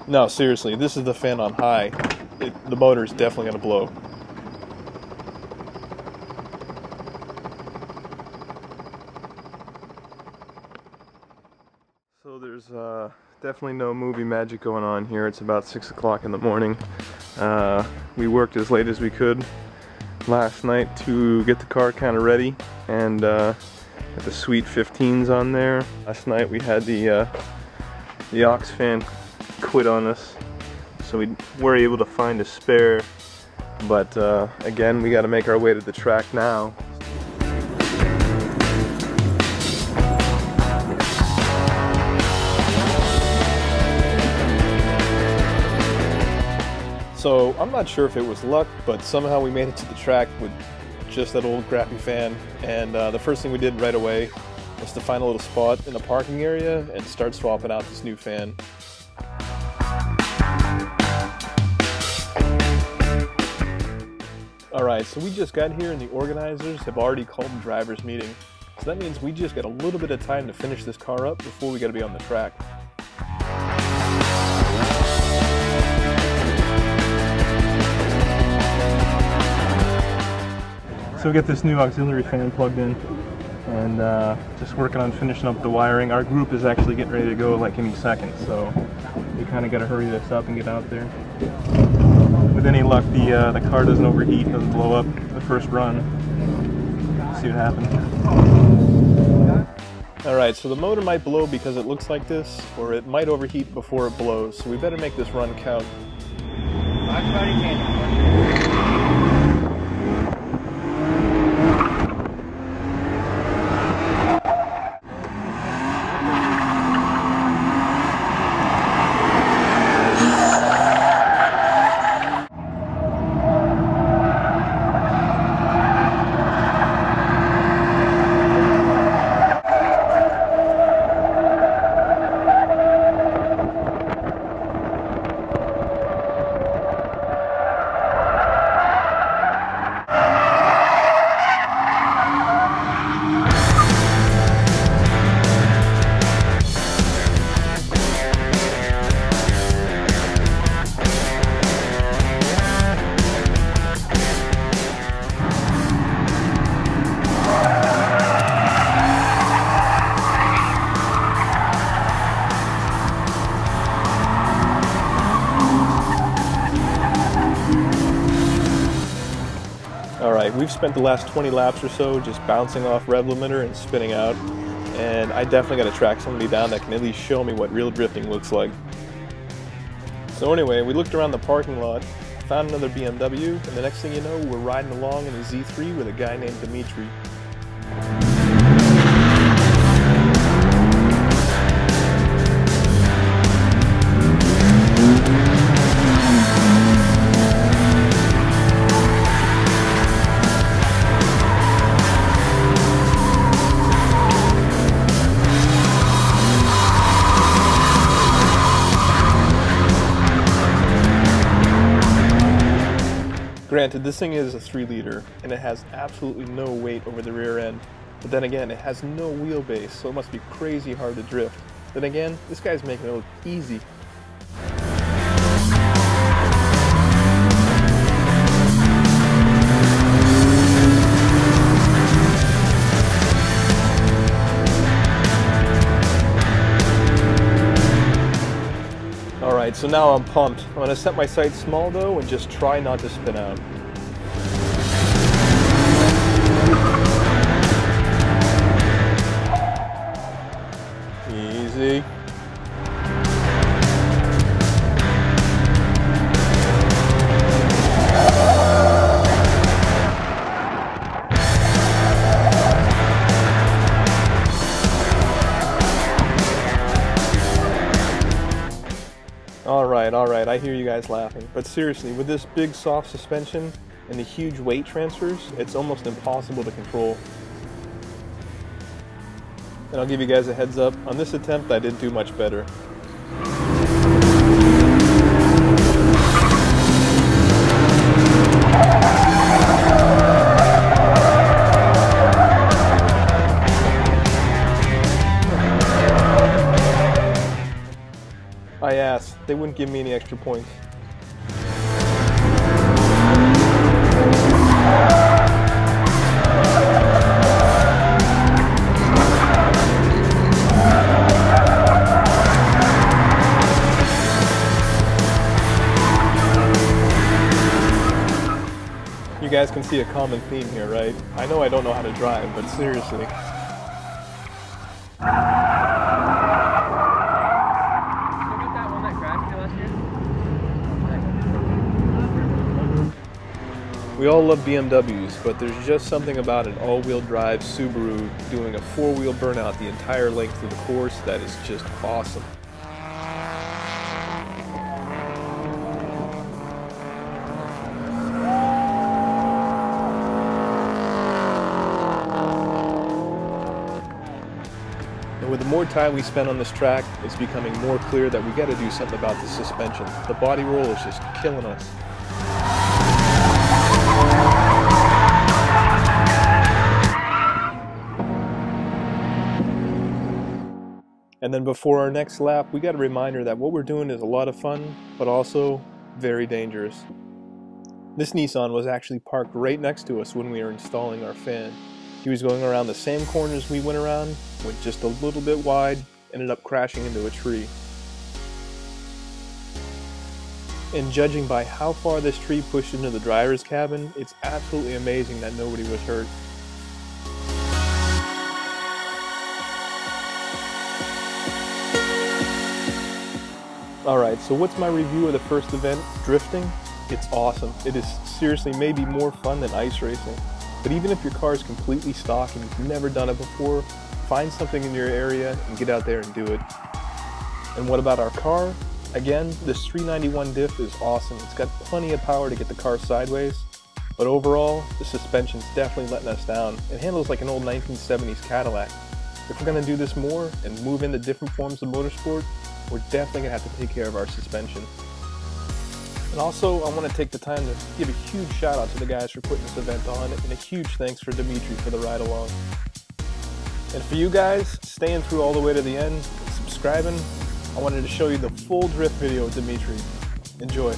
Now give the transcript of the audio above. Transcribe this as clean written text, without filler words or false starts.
No, seriously, this is the fan on high. The motor is definitely going to blow. So there's definitely no movie magic going on here. It's about 6 o'clock in the morning. We worked as late as we could last night to get the car kind of ready, and got the sweet 15s on there. Last night we had the aux fan quit on us, so we were able to find a spare, but again, we got to make our way to the track now. So I'm not sure if it was luck, but somehow we made it to the track with just that old crappy fan, and the first thing we did right away was to find a little spot in the parking area and start swapping out this new fan. Alright, so we just got here and the organizers have already called the driver's meeting. So that means we just got a little bit of time to finish this car up before we gotta be on the track. So we got this new auxiliary fan plugged in, and just working on finishing up the wiring. Our group is actually getting ready to go like any second, so we kind of got to hurry this up and get out there. With any luck, the car doesn't overheat, doesn't blow up the first run. See what happens. Alright, so the motor might blow because it looks like this, or it might overheat before it blows, so we better make this run count. Alright, we've spent the last 20 laps or so just bouncing off rev limiter and spinning out, and I definitely got to track somebody down that can at least show me what real drifting looks like. So anyway, we looked around the parking lot, found another BMW, and the next thing you know, we're riding along in a Z3 with a guy named Dimitri. Granted, this thing is a 3-liter, and it has absolutely no weight over the rear end. But then again, it has no wheelbase, so it must be crazy hard to drift. Then again, this guy's making it look easy. Alright, so now I'm pumped. I'm going to set my sights small though and just try not to spin out. Easy. Alright, I hear you guys laughing, but seriously, with this big soft suspension and the huge weight transfers, it's almost impossible to control. And I'll give you guys a heads up, on this attempt I didn't do much better. I asked, they wouldn't give me any extra points. You guys can see a common theme here, right? I know I don't know how to drive, but seriously. We all love BMWs, but there's just something about an all-wheel drive Subaru doing a four-wheel burnout the entire length of the course that is just awesome. And with the more time we spend on this track, it's becoming more clear that we got to do something about the suspension. The body roll is just killing us. And then before our next lap, we got a reminder that what we're doing is a lot of fun, but also very dangerous. This Nissan was actually parked right next to us when we were installing our fan. He was going around the same corners we went around, went just a little bit wide, ended up crashing into a tree. And judging by how far this tree pushed into the driver's cabin, it's absolutely amazing that nobody was hurt. Alright, so what's my review of the first event, drifting? It's awesome. It is seriously maybe more fun than ice racing. But even if your car is completely stock and you've never done it before, find something in your area and get out there and do it. And what about our car? Again, this 391 diff is awesome. It's got plenty of power to get the car sideways. But overall, the suspension's definitely letting us down. It handles like an old 1970s Cadillac. If we're going to do this more and move into different forms of motorsport, we're definitely going to have to take care of our suspension. And also, I want to take the time to give a huge shout out to the guys for putting this event on, and a huge thanks for Dimitri for the ride along. And for you guys, staying through all the way to the end, and subscribing, I wanted to show you the full drift video of Dimitri. Enjoy.